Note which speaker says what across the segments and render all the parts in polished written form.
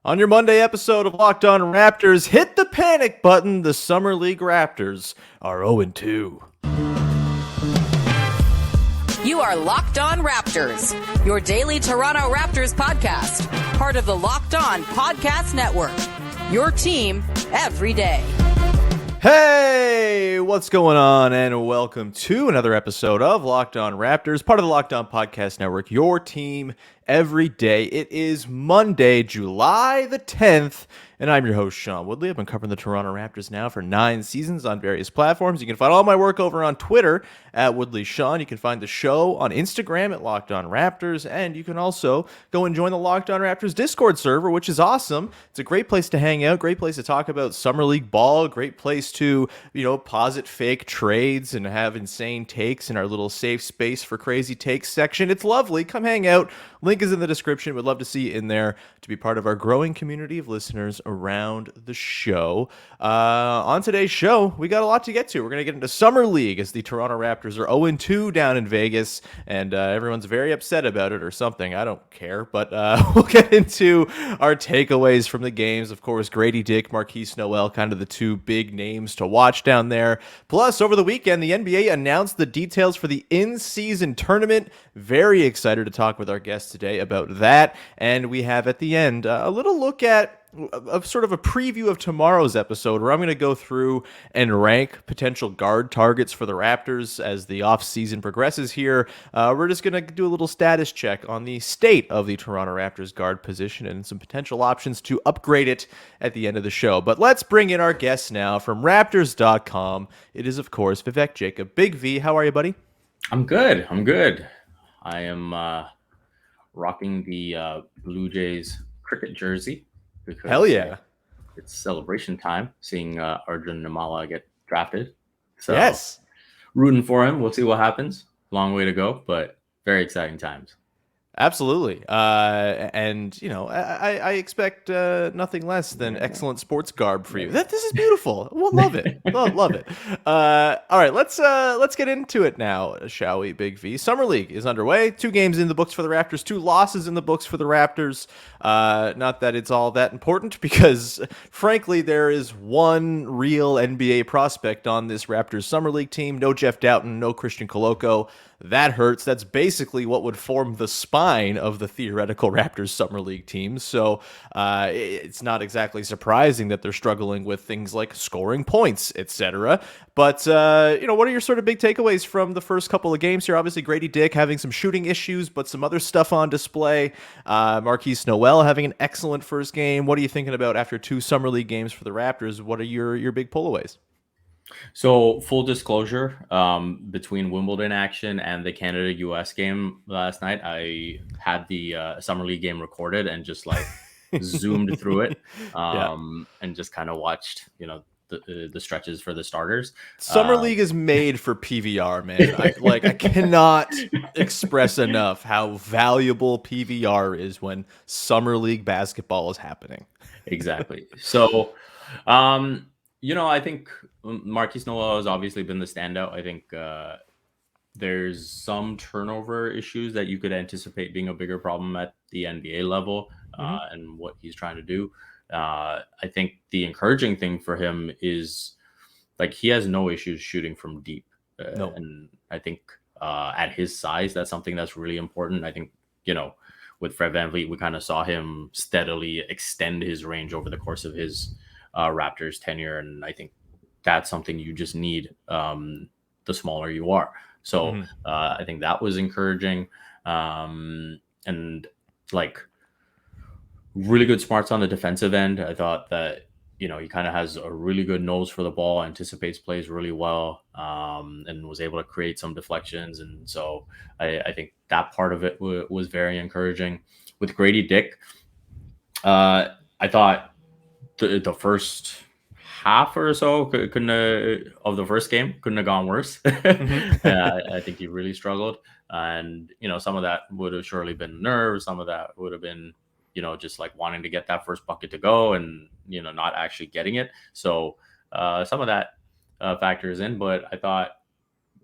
Speaker 1: On your Monday episode of Locked On Raptors, hit the panic button. The Summer League Raptors are 0-2.
Speaker 2: You are Locked On Raptors, your daily Toronto Raptors podcast, part of the Locked On Podcast Network. Your team every day.
Speaker 1: Hey, what's going on? And welcome to another episode of Locked On Raptors, part of the Locked On Podcast Network, your team every day. It is Monday, July the 10th, and I'm your host, Sean Woodley. I've been covering the Toronto Raptors now for 9 seasons on various platforms. You can find all my work over on Twitter at WoodleySean. You can find the show on Instagram at Locked On Raptors, and you can also go and join the Locked On Raptors Discord server, which is awesome. It's a great place to hang out, great place to talk about Summer League ball, great place to, posit fake trades and have insane takes in our little safe space for crazy takes section. It's lovely. Come hang out. Link is in the description. Would love to see you in there to be part of our growing community of listeners around the show. On today's show, we got a lot to get to. We're going to get into Summer League as the Toronto Raptors are 0-2 down in Vegas, and everyone's very upset about it or something. I don't care, but we'll get into our takeaways from the games. Of course, Grady Dick, Markquis, Nowell, kind of the two big names to watch down there. Plus, over the weekend, the NBA announced the details for the in-season tournament. Very excited to talk with our guests today about that. And we have at the end a little look at sort of a preview of tomorrow's episode where I'm going to go through and rank potential guard targets for the Raptors as the offseason progresses here. We're just going to do a little status check on the state of the Toronto Raptors guard position and some potential options to upgrade it at the end of the show. But let's bring in our guests now from Raptors.com. It is, of course, Vivek Jacob. Big V, how are you, buddy?
Speaker 3: I'm good. I am rocking the Blue Jays cricket jersey because
Speaker 1: hell yeah,
Speaker 3: it's celebration time. Seeing Arjun Nimala get drafted, so
Speaker 1: yes,
Speaker 3: rooting for him. We'll see what happens. Long way to go, but very exciting times.
Speaker 1: Absolutely. And, I expect nothing less than excellent sports garb for you. This is beautiful. We'll love it. Love it. All right, let's get into it now, shall we, Big V? Summer League is underway. 2 games in the books for the Raptors, 2 losses in the books for the Raptors. Not that it's all that important because, frankly, there is one real NBA prospect on this Raptors Summer League team. No Jeff Doughton, no Christian Koloko. That hurts. That's basically what would form the spine of the theoretical Raptors Summer League team. So it's not exactly surprising that they're struggling with things like scoring points, etc. But, what are your sort of big takeaways from the first couple of games here? Obviously, Grady Dick having some shooting issues, but some other stuff on display. Markquis Nowell having an excellent first game. What are you thinking about after 2 Summer League games for the Raptors? What are your big pullaways?
Speaker 3: So, full disclosure, between Wimbledon action and the Canada-US game last night, I had the Summer League game recorded and just zoomed through it and just kind of watched, the stretches for the starters.
Speaker 1: Summer League is made for PVR, man. I cannot express enough how valuable PVR is when Summer League basketball is happening.
Speaker 3: Exactly. So, I think Markquis Nowell has obviously been the standout. I think there's some turnover issues that you could anticipate being a bigger problem at the NBA level and what he's trying to do. I think the encouraging thing for him is he has no issues shooting from deep.
Speaker 1: No.
Speaker 3: And I think at his size, that's something that's really important. I think, with Fred VanVleet, we kind of saw him steadily extend his range over the course of his Raptors tenure, and I think that's something you just need the smaller you are. So I think that was encouraging, and really good smarts on the defensive end. I thought that he kind of has a really good nose for the ball, anticipates plays really well, and was able to create some deflections, and so I think that part of it was very encouraging. With Grady Dick, I thought the first half or so of the first game couldn't have gone worse. I think he really struggled, and some of that would have surely been nerves. Some of that would have been just wanting to get that first bucket to go and not actually getting it. So some of that factors in, but I thought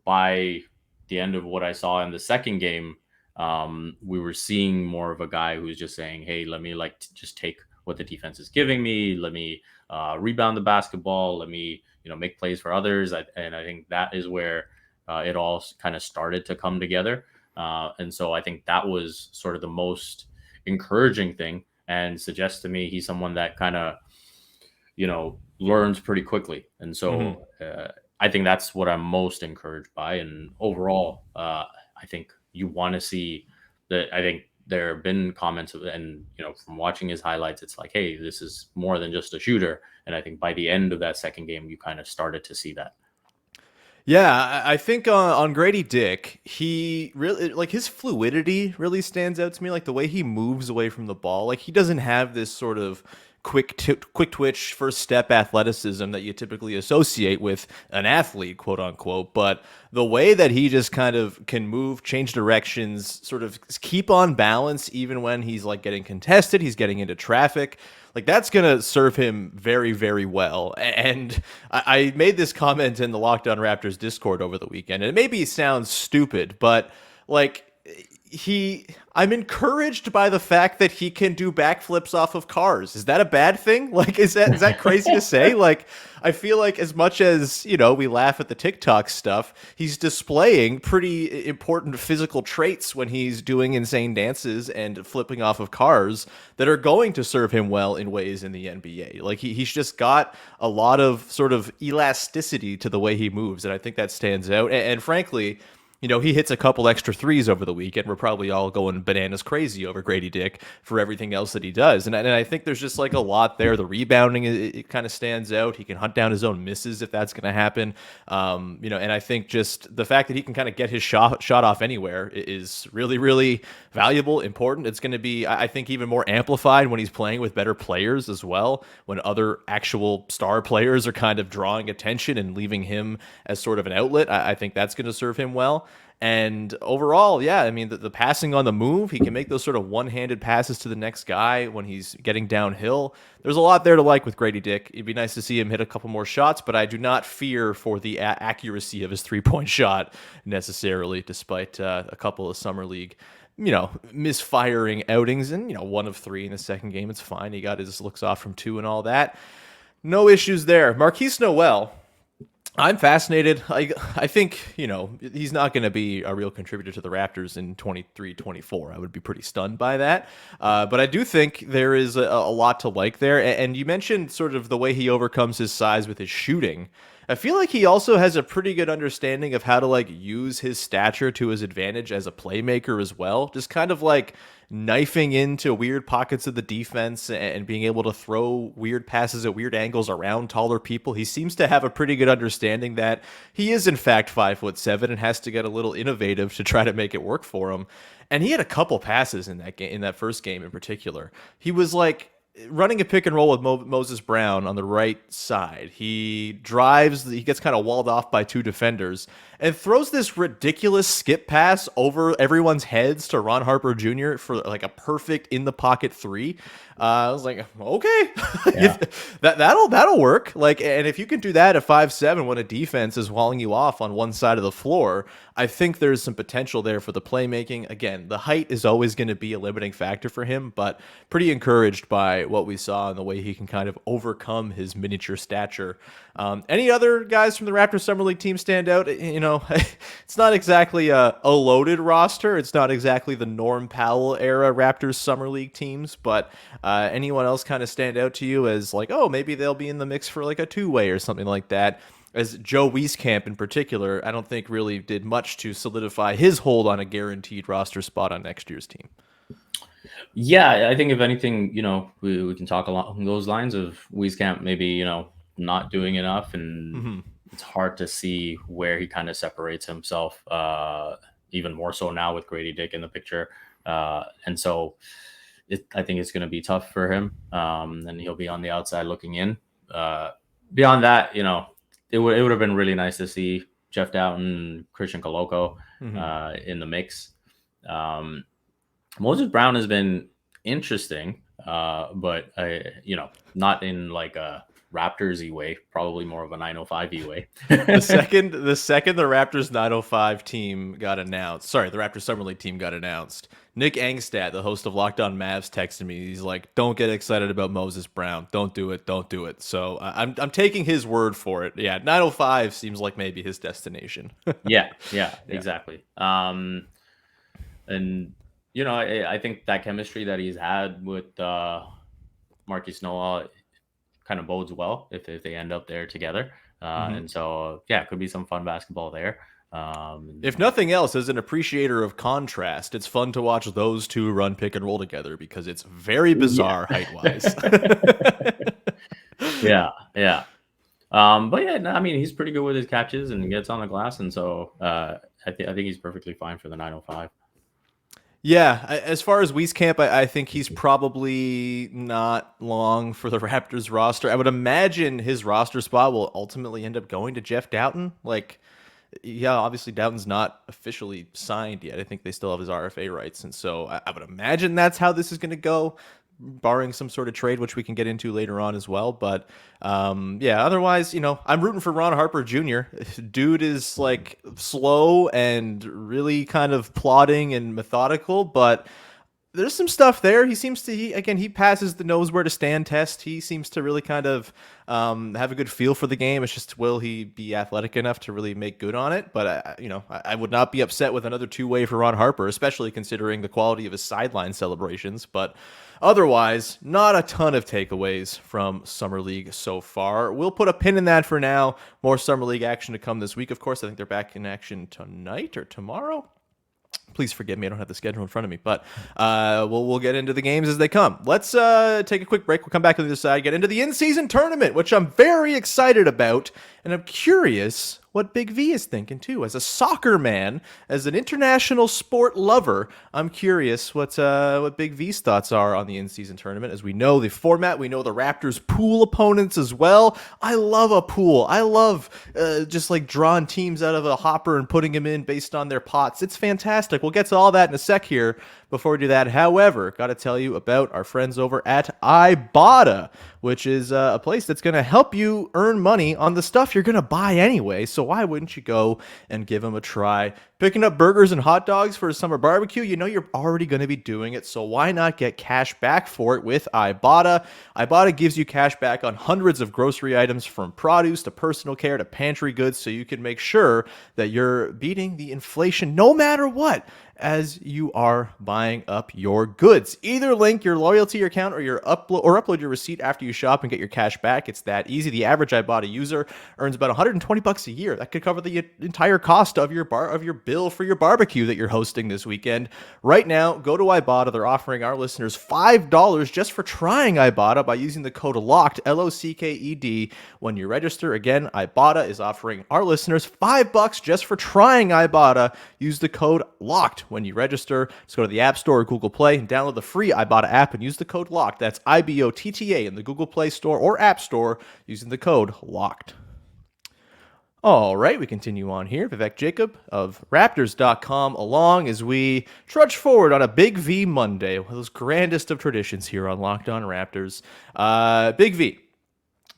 Speaker 3: by the end of what I saw in the second game, we were seeing more of a guy who's just saying, hey, let me just take what the defense is giving me. Let me rebound the basketball. Let me, make plays for others. And I think that is where it all kind of started to come together. And so I think that was sort of the most encouraging thing, and suggests to me he's someone that kind of, learns pretty quickly. And so I think that's what I'm most encouraged by. And overall, I think you want to see that. I think there have been comments and, from watching his highlights, it's like, hey, this is more than just a shooter. And I think by the end of that second game, you kind of started to see that.
Speaker 1: Yeah, I think on Grady Dick, he really, like, his fluidity really stands out to me. Like the way he moves away from the ball, like he doesn't have this sort of quick twitch first step athleticism that you typically associate with an athlete, quote unquote. But the way that he just kind of can move, change directions, sort of keep on balance, even when he's like getting contested, he's getting into traffic. Like that's gonna serve him very, very well. And I made this comment in the Locked On Raptors Discord over the weekend, and it maybe sounds stupid, but like I'm encouraged by the fact that he can do backflips off of cars. Is that a bad thing? Like, is that crazy to say? Like, I feel like as much as, we laugh at the TikTok stuff, he's displaying pretty important physical traits when he's doing insane dances and flipping off of cars that are going to serve him well in ways in the NBA. Like, he's just got a lot of sort of elasticity to the way he moves, and I think that stands out. And frankly, he hits a couple extra threes over the weekend. We're probably all going bananas crazy over Grady Dick for everything else that he does. And I think there's just like a lot there. The rebounding, it kind of stands out. He can hunt down his own misses if that's going to happen. And I think just the fact that he can kind of get his shot off anywhere is really, really valuable, important. It's going to be, I think, even more amplified when he's playing with better players as well, when other actual star players are kind of drawing attention and leaving him as sort of an outlet. I think that's going to serve him well. And overall, yeah, I mean, the passing on the move, he can make those sort of one-handed passes to the next guy when he's getting downhill. There's a lot there to like with Grady Dick. It'd be nice to see him hit a couple more shots, but I do not fear for the accuracy of his three-point shot necessarily, despite a couple of Summer League, misfiring outings. And, 1 of 3 in the second game. It's fine. He got his looks off from 2 and all that. No issues there. Markquis Nowell, I'm fascinated. I think, he's not going to be a real contributor to the Raptors in 23-24. I would be pretty stunned by that. But I do think there is a lot to like there. And you mentioned sort of the way he overcomes his size with his shooting. I feel like he also has a pretty good understanding of how to like use his stature to his advantage as a playmaker as well. Just kind of like knifing into weird pockets of the defense and being able to throw weird passes at weird angles around taller people. He seems to have a pretty good understanding that he is in fact 5'7" and has to get a little innovative to try to make it work for him. And he had a couple passes in that game, in that first game in particular. He was like running a pick and roll with Moses Brown on the right side. He drives, he gets kind of walled off by 2 defenders and throws this ridiculous skip pass over everyone's heads to Ron Harper Jr. for like a perfect in the pocket 3. I was like, okay, yeah. that'll work. Like, and if you can do that at 5'7" when a defense is walling you off on one side of the floor, I think there's some potential there for the playmaking. Again, the height is always going to be a limiting factor for him, but pretty encouraged by what we saw and the way he can kind of overcome his miniature stature. Any other guys from the Raptors Summer League team stand out? It's not exactly a loaded roster. It's not exactly the Norm Powell era Raptors Summer League teams, but anyone else kind of stand out to you as like, oh, maybe they'll be in the mix for like a 2-way or something like that? As Joe Wieskamp in particular, I don't think really did much to solidify his hold on a guaranteed roster spot on next year's team.
Speaker 3: Yeah, I think if anything, we can talk along those lines of Wieskamp maybe, not doing enough, and it's hard to see where he kind of separates himself, even more so now with Grady Dick in the picture. And so I think it's going to be tough for him. And he'll be on the outside looking in. Beyond that, it would have been really nice to see Jeff Doughton, Christian Coloco in the mix. Moses Brown has been interesting, but not in like a Raptors way, probably more of a 905 way.
Speaker 1: The second the Raptors 905 team got announced, sorry, the Raptors Summer League team got announced, Nick Angstad, the host of Locked On Mavs, texted me. He's like, "Don't get excited about Moses Brown. Don't do it. Don't do it." So I'm taking his word for it. Yeah, 905 seems like maybe his destination.
Speaker 3: yeah, exactly. And I think that chemistry that he's had with Markquis Nowell kind of bodes well if they end up there together. And so, it could be some fun basketball there.
Speaker 1: If nothing else, as an appreciator of contrast, it's fun to watch those two run pick and roll together because it's very bizarre height-wise.
Speaker 3: Yeah. But I mean, he's pretty good with his catches and gets on the glass, and so I think he's perfectly fine for the 905.
Speaker 1: Yeah, as far as Wieskamp, I think he's probably not long for the Raptors roster. I would imagine his roster spot will ultimately end up going to Jeff Doughton. Obviously Doughton's not officially signed yet. I think they still have his RFA rights, and so I would imagine that's how this is going to go, barring some sort of trade, which we can get into later on as well. But otherwise, I'm rooting for Ron Harper Jr. Dude is like slow and really kind of plodding and methodical, but there's some stuff there. He seems to, he passes the knows where to stand test. He seems to really kind of have a good feel for the game. It's just, will he be athletic enough to really make good on it? But, I would not be upset with another two-way for Ron Harper, especially considering the quality of his sideline celebrations. But otherwise, not a ton of takeaways from Summer League so far. We'll put a pin in that for now. More Summer League action to come this week. Of course, I think they're back in action tonight or tomorrow. Please forgive me, I don't have the schedule in front of me, but we'll get into the games as they come. Let's take a quick break. We'll come back on the other side, get into the in-season tournament, which I'm very excited about, and I'm curious what Big V is thinking too. As a soccer man, as an international sport lover, I'm curious what Big V's thoughts are on the in-season tournament. As we know the format, we know the Raptors pool opponents as well. I love a pool. I love just like drawing teams out of a hopper and putting them in based on their pots. It's fantastic. We'll get to all that in a sec here. Before we do that, however, got to tell you about our friends over at Ibotta, which is a place that's going to help you earn money on the stuff you're going to buy anyway. So why wouldn't you go and give them a try? Picking up burgers and hot dogs for a summer barbecue, you're already going to be doing it, so why not get cash back for it with Ibotta? Ibotta gives you cash back on hundreds of grocery items, from produce to personal care to pantry goods, so you can make sure that you're beating the inflation no matter what as you are buying up your goods. Either link your loyalty account or upload your receipt after you shop and get your cash back. It's that easy. The average Ibotta user earns about $120 a year. That could cover the entire cost of your bill for your barbecue that you're hosting this weekend. Right now, go to Ibotta. They're offering our listeners $5 just for trying Ibotta by using the code LOCKED, LOCKED, when you register. Again, Ibotta is offering our listeners $5 just for trying Ibotta. Use the code LOCKED when you register. Just go to the App Store or Google Play and download the free Ibotta app and use the code LOCKED. That's IBOTTA in the Google Play Store or App Store using the code LOCKED. All right, we continue on here. Vivek Jacob of Raptors.com along as we trudge forward on a Big V Monday, one of those grandest of traditions here on Locked On Raptors. Big V,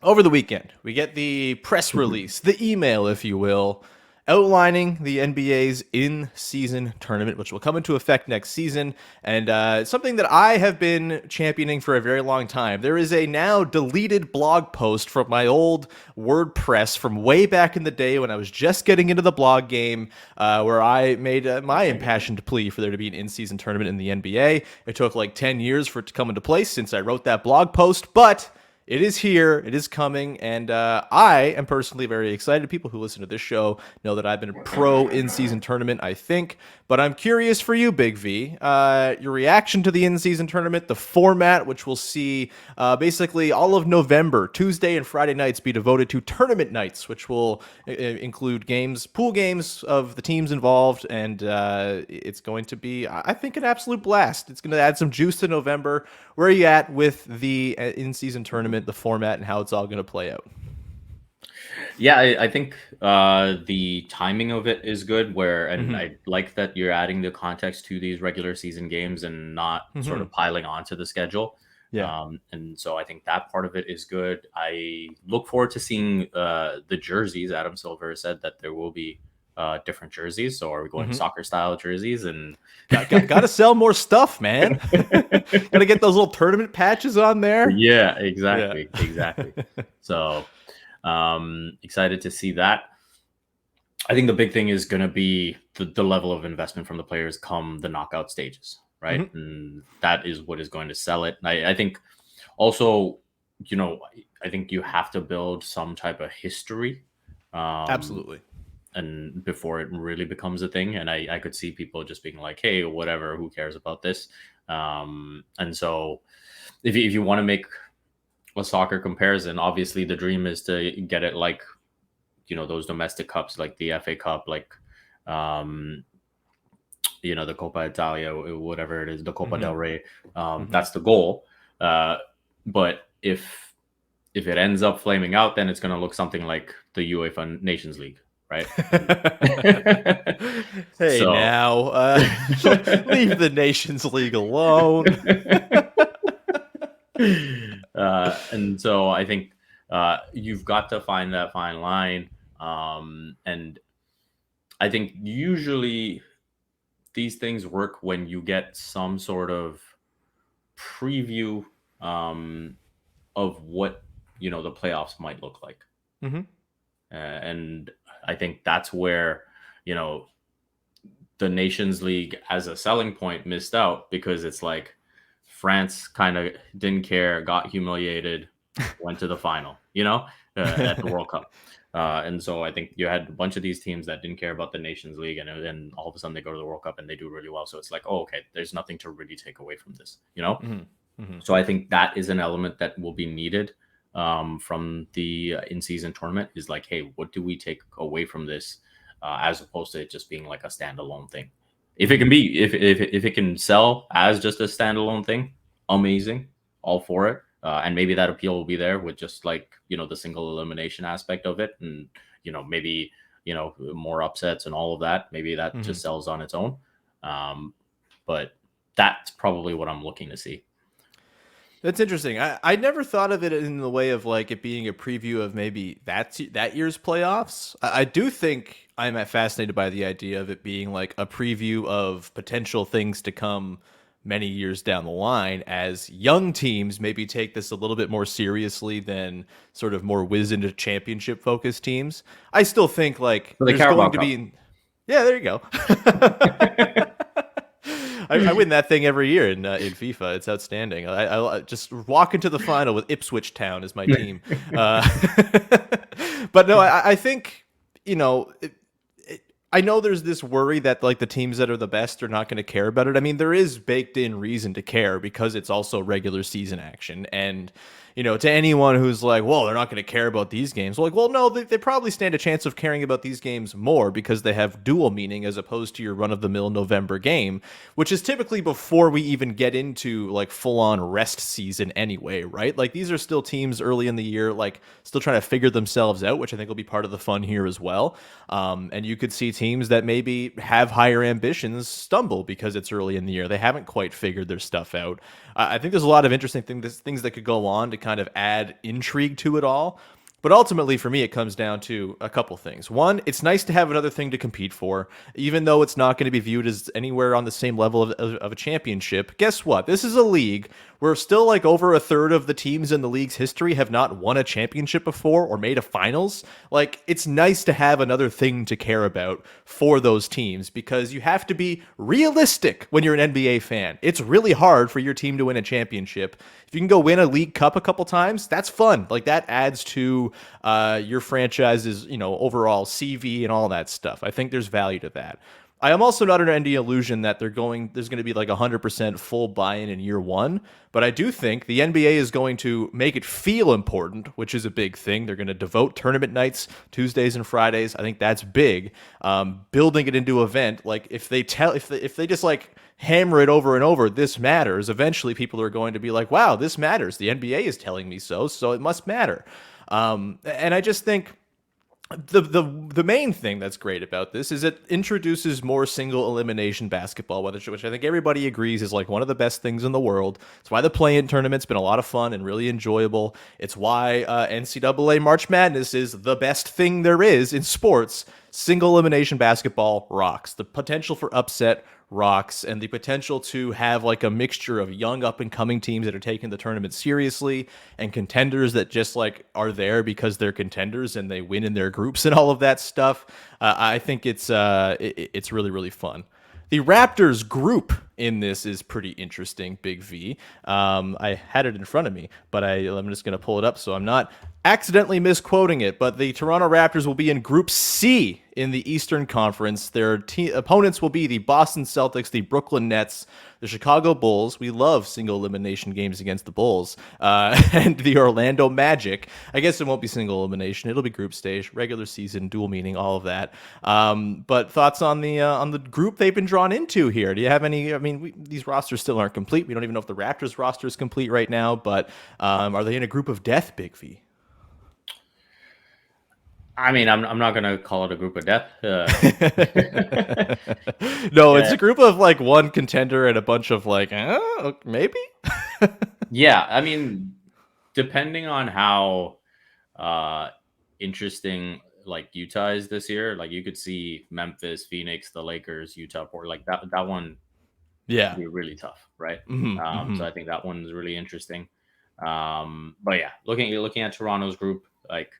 Speaker 1: over the weekend, we get the press release, the email, if you will, outlining the NBA's in-season tournament, which will come into effect next season, and something that I have been championing for a very long time. There is a now deleted blog post from my old WordPress from way back in the day when I was just getting into the blog game, where I made my impassioned plea for there to be an in-season tournament in the NBA. It took like 10 years for it to come into place since I wrote that blog post, but it is here, it is coming, and I am personally very excited. People who listen to this show know that I've been a pro in-season tournament, I think, but I'm curious for you, Big V, your reaction to the in-season tournament, the format, which we'll see basically all of November, Tuesday and Friday nights be devoted to tournament nights, which will include games, pool games of the teams involved, and it's going to be, I think, an absolute blast. It's going to add some juice to November. Where are you at with the in-season tournament, the format, and how it's all going to play out?
Speaker 3: Yeah, I think the timing of it is good, and I like that you're adding the context to these regular season games and not sort of piling onto the schedule.
Speaker 1: Yeah.
Speaker 3: And so I think that part of it is good. I look forward to seeing the jerseys. Adam Silver said that there will be different jerseys. So are we going soccer style jerseys? And
Speaker 1: Got to sell more stuff, man. Got to get those little tournament patches on there.
Speaker 3: yeah,
Speaker 1: Yeah.
Speaker 3: exactly. So excited to see that. I think the big thing is going to be the level of investment from the players come the knockout stages, right? And that is what is going to sell it. I think also, I think you have to build some type of history.
Speaker 1: Absolutely.
Speaker 3: And before it really becomes a thing. And I could see people just being like, hey, whatever, who cares about this? And so if you want to make a soccer comparison, obviously the dream is to get it like, those domestic cups, like the FA Cup, like, the Coppa Italia, whatever it is, the Coppa del Rey. That's the goal. But if it ends up flaming out, then it's going to look something like the UEFA Nations League. Right.
Speaker 1: Hey, now leave the Nations League alone.
Speaker 3: And so I think you've got to find that fine line. And I think usually these things work when you get some sort of preview of what the playoffs might look like. And I think that's where, the Nations League as a selling point missed out, because it's like France kind of didn't care, got humiliated, went to the final, at the World Cup. And so I think you had a bunch of these teams that didn't care about the Nations League, and then all of a sudden they go to the World Cup and they do really well. So it's like, oh, okay, there's nothing to really take away from this, So I think that is an element that will be needed from the in-season tournament, is like, hey, what do we take away from this, as opposed to it just being like a standalone thing? If it can be, if it can sell as just a standalone thing, amazing, all for it. And maybe that appeal will be there with just like, the single elimination aspect of it, and maybe more upsets and all of that. Maybe that just sells on its own. But that's probably what I'm looking to see.
Speaker 1: That's interesting. I never thought of it in the way of like it being a preview of maybe that year's playoffs. I do think I'm fascinated by the idea of it being like a preview of potential things to come many years down the line, as young teams maybe take this a little bit more seriously than sort of more wizened championship focused teams. I still think like
Speaker 3: so
Speaker 1: there's going to be, yeah, there you go. I win that thing every year in FIFA. It's outstanding. I just walk into the final with Ipswich Town as my team. But no, I think, I know there's this worry that like the teams that are the best are not going to care about it. I mean, there is baked in reason to care because it's also regular season action. And, to anyone who's like, well, they're not going to care about these games. Well, like, well, no, they probably stand a chance of caring about these games more because they have dual meaning as opposed to your run-of-the-mill November game, which is typically before we even get into like full-on rest season anyway, right? Like these are still teams early in the year, like still trying to figure themselves out, which I think will be part of the fun here as well. And you could see teams that maybe have higher ambitions stumble because it's early in the year. They haven't quite figured their stuff out. I think there's a lot of interesting things that could go on to kind of add intrigue to it all. But ultimately, for me, it comes down to a couple things. One, it's nice to have another thing to compete for, even though it's not going to be viewed as anywhere on the same level of a championship. Guess what? This is a league where still like over a third of the teams in the league's history have not won a championship before or made a finals. Like, it's nice to have another thing to care about for those teams, because you have to be realistic when you're an NBA fan. It's really hard for your team to win a championship. If you can go win a League Cup a couple times, that's fun. Like, that adds to your franchise's, overall CV and all that stuff. I think there's value to that. I am also not under any illusion that there's going to be like 100% full buy-in in year one, but I do think the NBA is going to make it feel important, which is a big thing. They're going to devote tournament nights, Tuesdays and Fridays. I think that's big. Building it into an event, like if they just like hammer it over and over, this matters. Eventually, people are going to be like, "Wow, this matters. The NBA is telling me so it must matter." And I just think, The main thing that's great about this is it introduces more single elimination basketball, which I think everybody agrees is like one of the best things in the world. It's why the play-in tournament's been a lot of fun and really enjoyable. It's why NCAA March Madness is the best thing there is in sports. Single elimination basketball rocks. The potential for upset rocks, and the potential to have like a mixture of young up and coming teams that are taking the tournament seriously and contenders that just like are there because they're contenders and they win in their groups and all of that stuff. I think it's really, really fun. The Raptors group in this is pretty interesting, Big V. I had it in front of me, but I'm just going to pull it up so I'm not accidentally misquoting it. But the Toronto Raptors will be in Group C in the Eastern Conference. Their opponents will be the Boston Celtics, the Brooklyn Nets, the Chicago Bulls. We love single elimination games against the Bulls, and the Orlando Magic. I guess it won't be single elimination. It'll be group stage, regular season, dual meaning, all of that. But thoughts on the group they've been drawn into here? Do you have any? I mean, these rosters still aren't complete. We don't even know if the Raptors roster is complete right now. But are they in a group of death, Big V?
Speaker 3: I mean, I'm not gonna call it a group of death.
Speaker 1: No, it's a group of like one contender and a bunch of like, maybe.
Speaker 3: Yeah, I mean, depending on how interesting like Utah is this year, like you could see Memphis, Phoenix, the Lakers, Utah, Portland, like that one.
Speaker 1: Yeah,
Speaker 3: would be really tough, right?
Speaker 1: Mm-hmm.
Speaker 3: So I think that one is really interesting. But yeah, looking at Toronto's group, like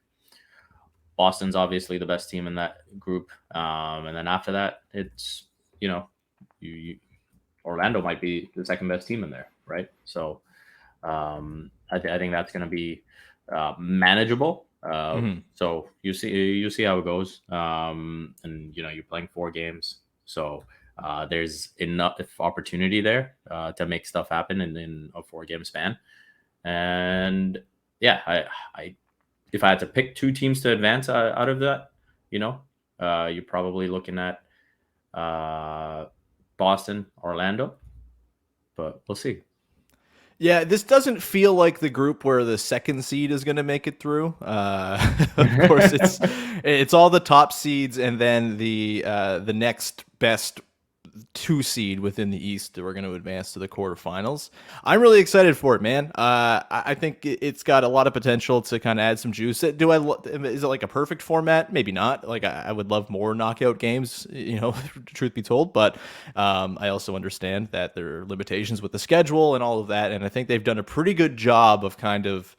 Speaker 3: Boston's obviously the best team in that group, and then after that, it's you Orlando might be the second best team in there, right? So I think that's going to be manageable. So you see how it goes, and you're playing 4 games, so there's enough opportunity there to make stuff happen in a 4-game span. And yeah, I if I had to pick 2 teams to advance out of that, you're probably looking at Boston, Orlando, but we'll see.
Speaker 1: Yeah, this doesn't feel like the group where the second seed is going to make it through. Of course, it's all the top seeds and then the next best 2 seed within the East that we're going to advance to the quarterfinals. I'm really excited for it, man. I think it's got a lot of potential to kind of add some juice. Is it like a perfect format? Maybe not. Like I would love more knockout games, truth be told. But I also understand that there are limitations with the schedule and all of that. And I think they've done a pretty good job of kind of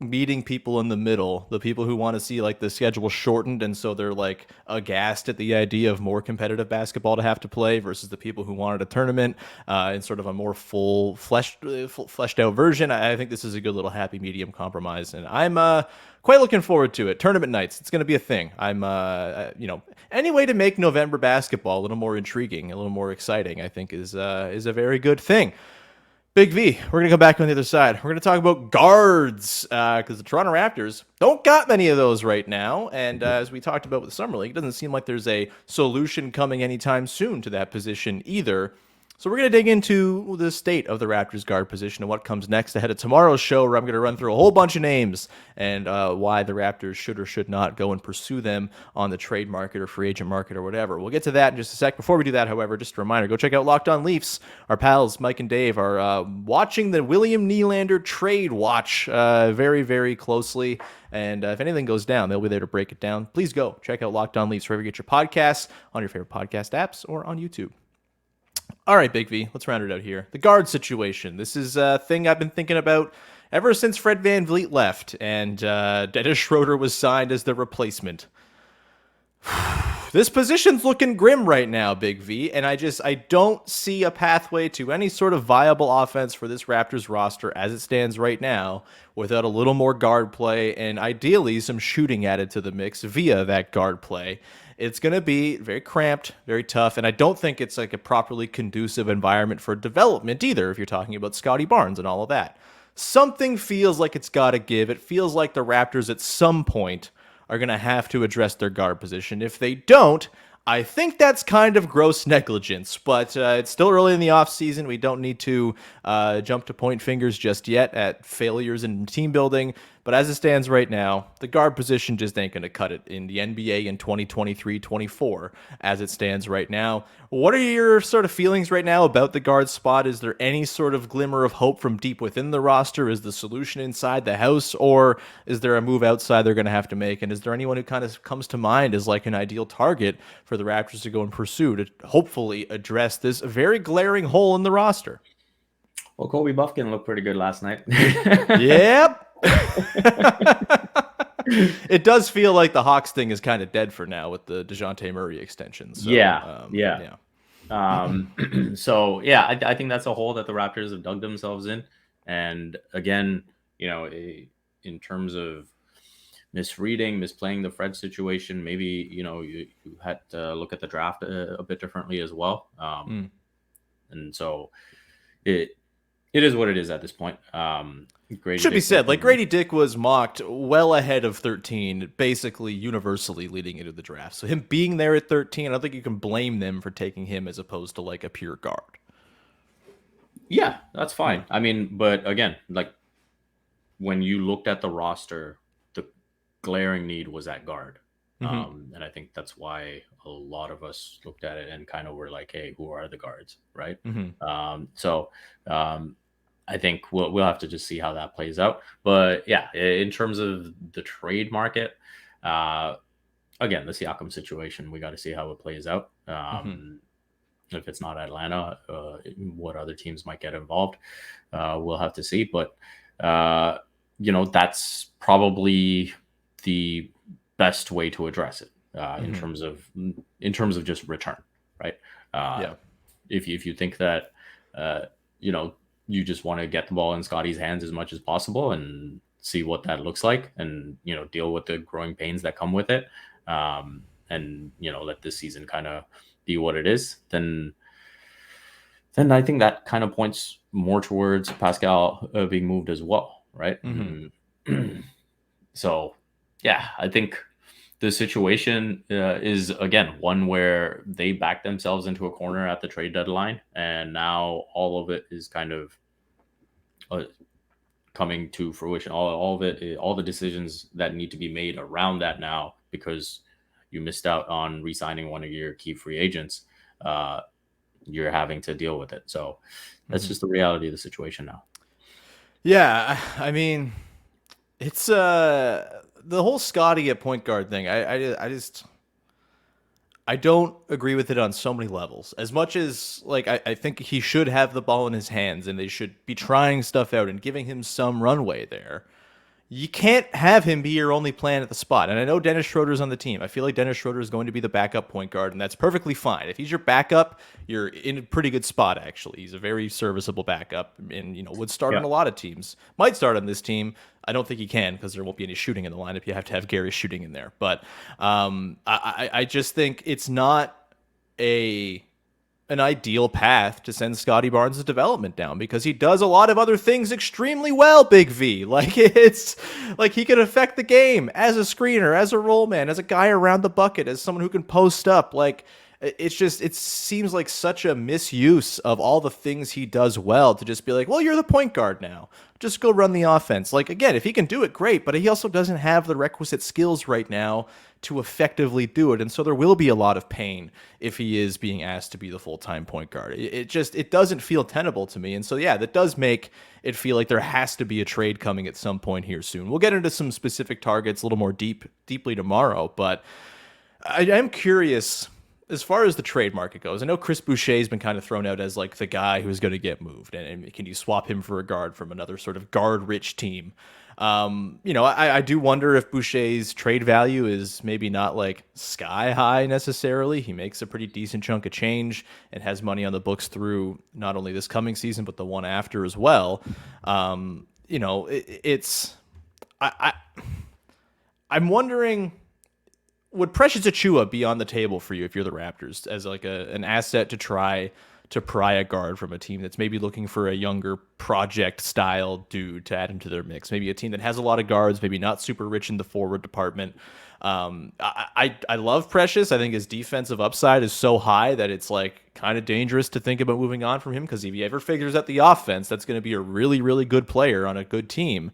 Speaker 1: meeting people in the middle, the people who want to see like the schedule shortened, and so they're like aghast at the idea of more competitive basketball to have to play, versus the people who wanted a tournament in sort of a more full fleshed out version. I think this is a good little happy medium compromise, and I'm quite looking forward to it. Tournament nights, it's going to be a thing. I'm any way to make November basketball a little more intriguing, a little more exciting, I think is a very good thing. Big V, we're going to come back on the other side. We're going to talk about guards because the Toronto Raptors don't got many of those right now. And as we talked about with the Summer League, it doesn't seem like there's a solution coming anytime soon to that position either. So we're going to dig into the state of the Raptors guard position and what comes next ahead of tomorrow's show, where I'm going to run through a whole bunch of names and why the Raptors should or should not go and pursue them on the trade market or free agent market or whatever. We'll get to that in just a sec. Before we do that, however, just a reminder, go check out Locked On Leafs. Our pals Mike and Dave are watching the William Nylander trade watch very, very closely. And if anything goes down, they'll be there to break it down. Please go check out Locked On Leafs wherever you get your podcasts, on your favorite podcast apps, or on YouTube. All right, Big V, let's round it out here. The guard situation. This is a thing I've been thinking about ever since Fred VanVleet left and Dennis Schroeder was signed as the replacement. This position's looking grim right now, Big V, and I don't see a pathway to any sort of viable offense for this Raptors roster as it stands right now without a little more guard play and ideally some shooting added to the mix via that guard play. It's going to be very cramped, very tough, and I don't think it's like a properly conducive environment for development either if you're talking about Scotty Barnes and all of that. Something feels like it's got to give. It feels like the Raptors at some point are going to have to address their guard position. If they don't, I think that's kind of gross negligence, but it's still early in the offseason. We don't need to jump to point fingers just yet at failures in team building. But as it stands right now, the guard position just ain't going to cut it in the NBA in 2023-24 as it stands right now. What are your sort of feelings right now about the guard spot? Is there any sort of glimmer of hope from deep within the roster? Is the solution inside the house, or is there a move outside they're going to have to make? And is there anyone who kind of comes to mind as like an ideal target for the Raptors to go and pursue to hopefully address this very glaring hole in the roster?
Speaker 3: Well, Kobe Buffkin looked pretty good last night.
Speaker 1: Yep. It does feel like the Hawks thing is kind of dead for now with the DeJounte Murray extension. So,
Speaker 3: yeah. So yeah, I think that's a hole that the Raptors have dug themselves in. And again, in terms of misplaying the Fred situation, maybe, you had to look at the draft a bit differently as well. And so it is what it is at this point. Grady
Speaker 1: should
Speaker 3: Dick
Speaker 1: be said, like Grady Dick was mocked well ahead of 13, basically universally leading into the draft. So him being there at 13, I don't think you can blame them for taking him as opposed to like a pure guard.
Speaker 3: Yeah, that's fine. I mean, but again, like when you looked at the roster, the glaring need was at guard. And I think that's why a lot of us looked at it and kind of were like, hey, who are the guards, right? I think we'll have to just see how that plays out. But yeah, in terms of the trade market, again, the Siakam situation, we got to see how it plays out. If it's not Atlanta, what other teams might get involved, we'll have to see. But that's probably the best way to address it in terms of just return, right? If you think that you just want to get the ball in Scotty's hands as much as possible and see what that looks like, and deal with the growing pains that come with it, and let this season kind of be what it is, then I think that kind of points more towards Pascal being moved as well, right? So yeah, I think the situation is, again, one where they backed themselves into a corner at the trade deadline, and now all of it is kind of coming to fruition. All of it, all the decisions that need to be made around that now, because you missed out on re-signing one of your key free agents, you're having to deal with it. So that's just the reality of the situation now.
Speaker 1: Yeah, I mean, it's the whole Scotty at point guard thing. I don't agree with it on so many levels. As much as like I think he should have the ball in his hands and they should be trying stuff out and giving him some runway there. You can't have him be your only plan at the spot. And I know Dennis Schroeder's on the team. I feel like Dennis Schroeder is going to be the backup point guard, and that's perfectly fine. If he's your backup, you're in a pretty good spot, actually. He's a very serviceable backup and, would start on a lot of teams. Might start on this team. I don't think he can because there won't be any shooting in the lineup. You have to have Gary shooting in there. But I just think it's not an ideal path to send Scotty Barnes' development down, because he does a lot of other things extremely well, Big V. Like, it's like he can affect the game as a screener, as a roll man, as a guy around the bucket, as someone who can post up. Like, it seems like such a misuse of all the things he does well to just be like, well, you're the point guard now. Just go run the offense. Like, again, if he can do it, great, but he also doesn't have the requisite skills right now to effectively do it. And so there will be a lot of pain if he is being asked to be the full-time point guard. It doesn't feel tenable to me. And so, yeah, that does make it feel like there has to be a trade coming at some point here soon. We'll get into some specific targets a little more deeply tomorrow, but I am curious as far as the trade market goes. I know Chris Boucher has been kind of thrown out as like the guy who's going to get moved, and can you swap him for a guard from another sort of guard-rich team? I do wonder if Boucher's trade value is maybe not like sky high necessarily. He makes a pretty decent chunk of change and has money on the books through not only this coming season, but the one after as well. I'm wondering, would Precious Achiuwa be on the table for you if you're the Raptors as like an asset to try to pry a guard from a team that's maybe looking for a younger project style dude to add into their mix? Maybe a team that has a lot of guards, maybe not super rich in the forward department. I love Precious. I think his defensive upside is so high that it's like kind of dangerous to think about moving on from him, because if he ever figures out the offense, that's going to be a really, really good player on a good team.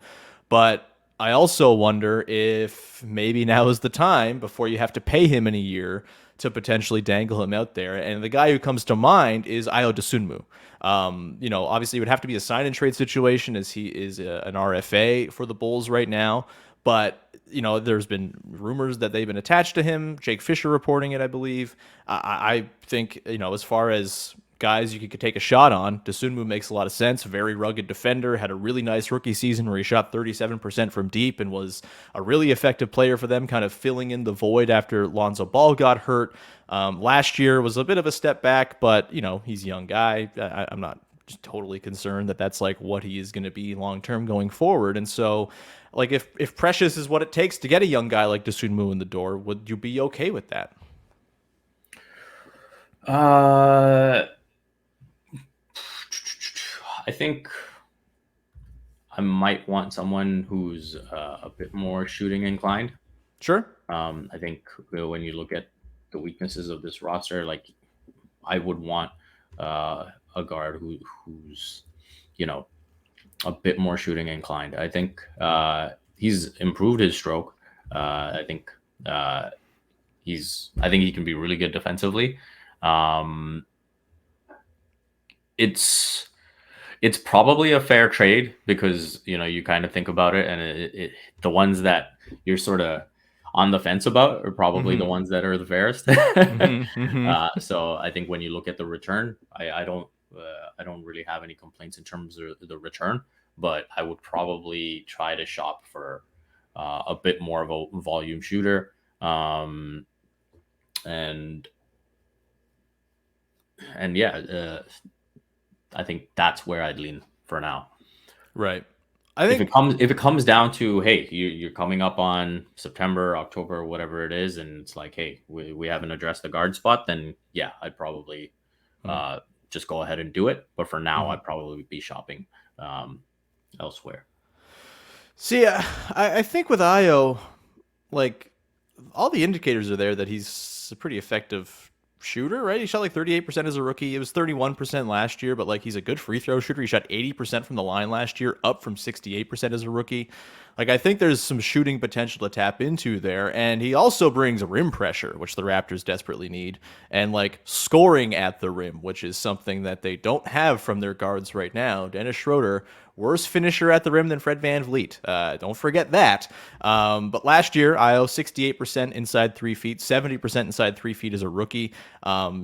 Speaker 1: But I also wonder if maybe now is the time before you have to pay him in a year to potentially dangle him out there. And the guy who comes to mind is Ayo Dosunmu. Obviously it would have to be a sign and trade situation as he is an RFA for the Bulls right now. But, there's been rumors that they've been attached to him. Jake Fisher reporting it, I believe. I think, as far as guys you could take a shot on, Dosunmu makes a lot of sense. Very rugged defender, had a really nice rookie season where he shot 37% from deep and was a really effective player for them, kind of filling in the void after Lonzo Ball got hurt. Last year was a bit of a step back, but, he's a young guy. I'm not just totally concerned that that's like what he is going to be long-term going forward. And so, like, if Precious is what it takes to get a young guy like Dosunmu in the door, would you be okay with that?
Speaker 3: I think I might want someone who's a bit more shooting inclined.
Speaker 1: Sure.
Speaker 3: I think when you look at the weaknesses of this roster, like, I would want a guard who's a bit more shooting inclined. I think he's improved his stroke. I think he can be really good defensively. It's probably a fair trade because you kind of think about it, and the ones that you're sort of on the fence about are probably the ones that are the fairest. So I think when you look at the return, I don't really have any complaints in terms of the return, but I would probably try to shop for a bit more of a volume shooter, and yeah. I think that's where I'd lean for now.
Speaker 1: Right. I think
Speaker 3: if it comes down to, hey, you're coming up on September, October, whatever it is, and it's like, hey, we haven't addressed the guard spot, then yeah, I'd probably just go ahead and do it. But for now, I'd probably be shopping elsewhere.
Speaker 1: See, I think with Ayo, like, all the indicators are there that he's a pretty effective shooter, right? He shot like 38% as a rookie. It was 31% last year, but like, he's a good free throw shooter. He shot 80% from the line last year, up from 68% as a rookie. Like, I think there's some shooting potential to tap into there. And he also brings rim pressure, which the Raptors desperately need, and like scoring at the rim, which is something that they don't have from their guards right now. Dennis Schroeder, worse finisher at the rim than Fred VanVleet. Don't forget that. But last year, Ayo 68% inside 3 feet, 70% inside 3 feet as a rookie.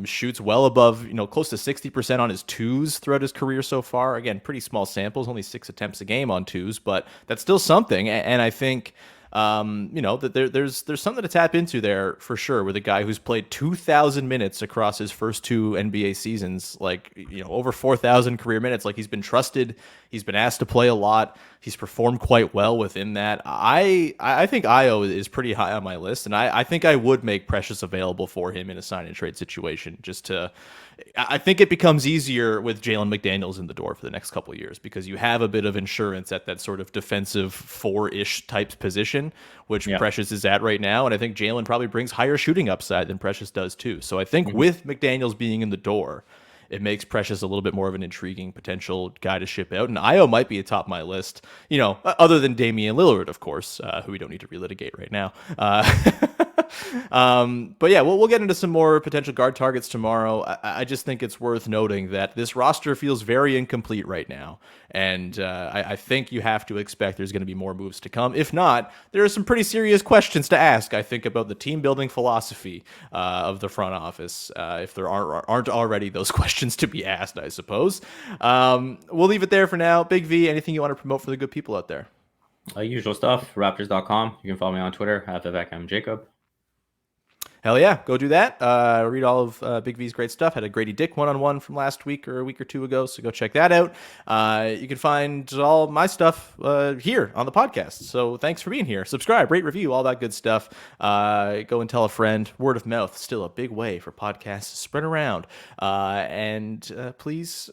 Speaker 1: Shoots well above, close to 60% on his twos throughout his career so far. Again, pretty small samples, only 6 attempts a game on twos, but that's still something. And I think that there's something to tap into there for sure with a guy who's played 2,000 minutes across his first 2 NBA seasons, like, over 4,000 career minutes. Like, he's been trusted. He's been asked to play a lot. He's performed quite well within that. I think Ayo is pretty high on my list, and I think I would make Precious available for him in a sign and trade situation. I think it becomes easier with Jalen McDaniels in the door for the next couple of years because you have a bit of insurance at that sort of defensive 4-ish type position, which Precious is at right now. And I think Jalen probably brings higher shooting upside than Precious does too. So I think with McDaniels being in the door, it makes Precious a little bit more of an intriguing potential guy to ship out. And Ayo might be atop my list, other than Damian Lillard, of course, who we don't need to relitigate right now. But yeah, we'll get into some more potential guard targets tomorrow. I just think it's worth noting that this roster feels very incomplete right now. And I think you have to expect there's going to be more moves to come. If not, there are some pretty serious questions to ask, I think, about the team building philosophy of the front office, if there aren't already those questions to be asked, I suppose. We'll leave it there for now. Big V, anything you want to promote for the good people out there?
Speaker 3: Usual stuff, Raptors.com. You can follow me on Twitter, @Vivek Jacob.
Speaker 1: Hell yeah, go do that. Read all of Big V's great stuff. Had a Grady Dick one-on-one from last week or a week or two ago, so go check that out. You can find all my stuff here on the podcast. So thanks for being here. Subscribe, rate, review, all that good stuff. Go and tell a friend. Word of mouth, still a big way for podcasts to spread around. And please,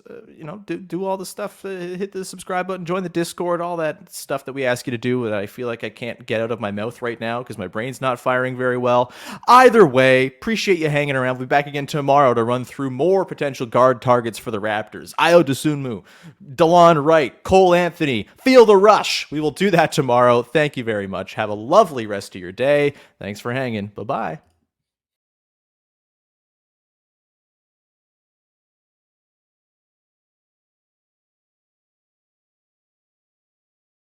Speaker 1: do all the stuff. Hit the subscribe button, join the Discord, all that stuff that we ask you to do that I feel like I can't get out of my mouth right now because my brain's not firing very well. Either Either way, appreciate you hanging around. We'll be back again tomorrow to run through more potential guard targets for the Raptors. Ayo Dosunmu, DeLon Wright, Cole Anthony, feel the rush. We will do that tomorrow. Thank you very much. Have a lovely rest of your day. Thanks for hanging. Bye-bye.